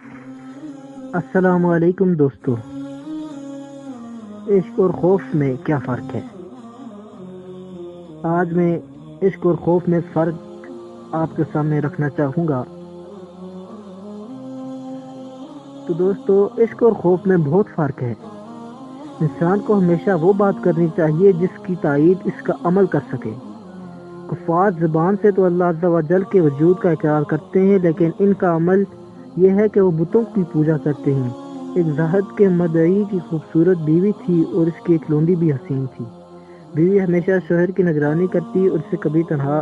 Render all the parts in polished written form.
السلام علیکم دوستو، عشق اور خوف میں کیا فرق ہے؟ آج میں عشق اور خوف میں فرق آپ کے سامنے رکھنا چاہوں گا۔ تو دوستو، عشق اور خوف میں بہت فرق ہے۔ انسان کو ہمیشہ وہ بات کرنی چاہیے جس کی تائید اس کا عمل کر سکے۔ کفار زبان سے تو اللہ عز و جل کے وجود کا اقرار کرتے ہیں، لیکن ان کا عمل یہ ہے کہ وہ بتوں کی پوجا کرتے ہیں۔ ایک زاہد کے مدعی کی خوبصورت بیوی تھی اور اس کی ایک لونڈی بھی حسین تھی۔ بیوی ہمیشہ شوہر کی نگرانی کرتی اور اسے کبھی تنہا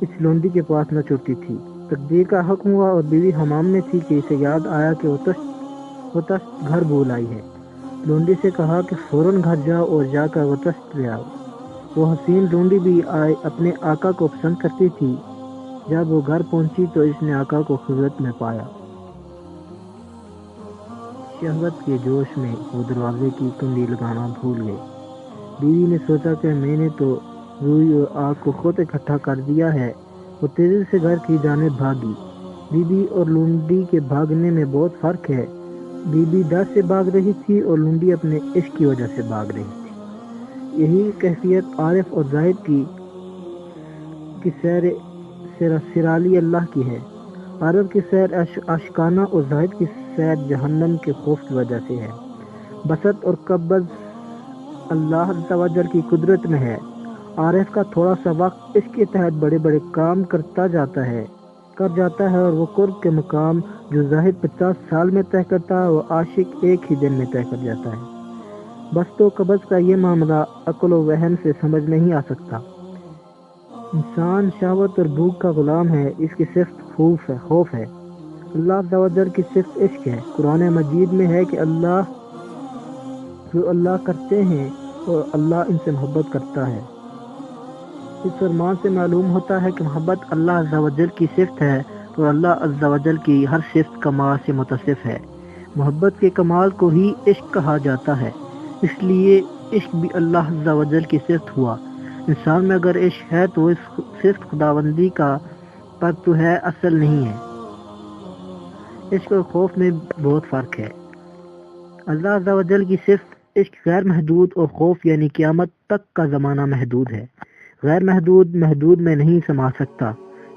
اس لونڈی کے پاس نہ چھوڑتی تھی۔ تقدیر کا حکم ہوا اور بیوی حمام میں تھی کہ اسے یاد آیا کہ وہ تشت گھر بھول آئی ہے۔ لونڈی سے کہا کہ فوراً گھر جاؤ اور جا کر وہ تشت لے آؤ۔ وہ حسین لونڈی بھی اپنے آقا کو پسند کرتی تھی۔ جب وہ گھر پہنچی تو اس نے آقا کو خلوت میں پایا۔ شہوت کے جوش میں وہ دروازے کی کنڈی لگانا بھول گئے۔ بیوی نے سوچا کہ میں نے تو روئی اور آگ کو خود اکٹھا کر دیا ہے۔ وہ تیزی سے گھر کی جانب بھاگی۔ بیوی اور لونڈی کے بھاگنے میں بہت فرق ہے۔ بیوی ڈر سے بھاگ رہی تھی اور لونڈی اپنے عشق کی وجہ سے بھاگ رہی تھی۔ یہی کیفیت عارف اور زاہد کی سیرالی اللہ کی ہے۔ عارف کی سیر عاشقانہ اور زاہد کی سیر جہنم کے خوف کی وجہ سے ہے۔ بسط اور قبض اللہ عز و جل کی قدرت میں ہے۔ عارف کا تھوڑا سا وقت اس کے تحت بڑے بڑے کام کر جاتا ہے اور وہ قرب کے مقام جو زاہد 50 سال میں طے کرتا ہے وہ عاشق ایک ہی دن میں طے کر جاتا ہے۔ بسط و قبض کا یہ معاملہ عقل و وہم سے سمجھ نہیں آ سکتا۔ انسان شہوت اور بھوک کا غلام ہے، اس کی صرف خوف ہے۔ اللہ عز و جل کی صرف عشق ہے۔ قرآن مجید میں ہے کہ جو اللہ کرتے ہیں اور اللہ ان سے محبت کرتا ہے۔ اس فرمان سے معلوم ہوتا ہے کہ محبت اللہ عز و جل کی صفت ہے اور اللہ عز و جل کی ہر صفت کمال سے متصف ہے۔ محبت کے کمال کو ہی عشق کہا جاتا ہے، اس لیے عشق بھی اللہ عز و جل کی صفت ہوا۔ انسان میں اگر عشق ہے تو اس صفت خداوندی کا پر تو ہے، اصل نہیں ہے۔ عشق اور خوف میں بہت فرق ہے۔ اللہ عز و جل کی صفت عشق غیر محدود اور خوف یعنی قیامت تک کا زمانہ محدود ہے۔ غیر محدود میں نہیں سما سکتا،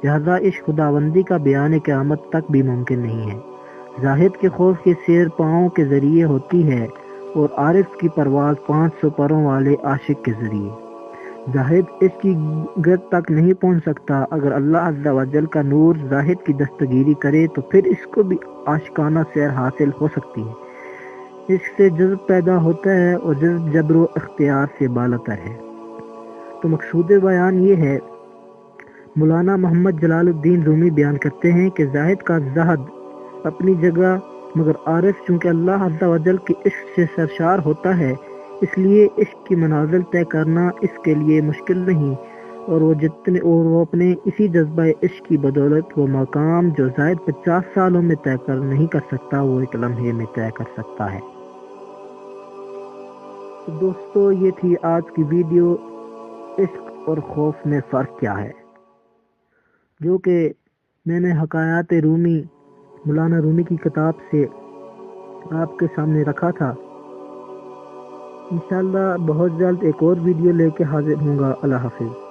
لہذا عشق خداوندی کا بیان قیامت تک بھی ممکن نہیں ہے۔ زاہد کے خوف کی سیر پاؤں کے ذریعے ہوتی ہے اور عارف کی پرواز 500 پروں والے عاشق کے ذریعے۔ زاہد اس کی گرد تک نہیں پہنچ سکتا۔ اگر اللہ عز و جل کا نور زاہد کی دستگیری کرے تو پھر اس کو بھی عاشقانہ سیر حاصل ہو سکتی ہے۔ اس سے جذب پیدا ہوتا ہے اور جذب جبر و اختیار سے بالاتر ہے۔ تو مقصود بیان یہ ہے، مولانا محمد جلال الدین رومی بیان کرتے ہیں کہ زاہد کا زہد اپنی جگہ، مگر عارف چونکہ اللہ عز و جل کے عشق سے سرشار ہوتا ہے، اس لیے عشق کی منازل طے کرنا اس کے لیے مشکل نہیں، اور وہ اپنے اسی جذبہ عشق کی بدولت وہ مقام جو زاہد 50 سالوں میں طے نہیں کر سکتا، وہ ایک لمحے میں طے کر سکتا ہے۔ تو دوستو، یہ تھی آج کی ویڈیو، عشق اور خوف میں فرق کیا ہے، جو کہ میں نے حکایات رومی، مولانا رومی کی کتاب سے آپ کے سامنے رکھا تھا۔ انشاءاللہ بہت جلد ایک اور ویڈیو لے کے حاضر ہوں گا۔ اللہ حافظ۔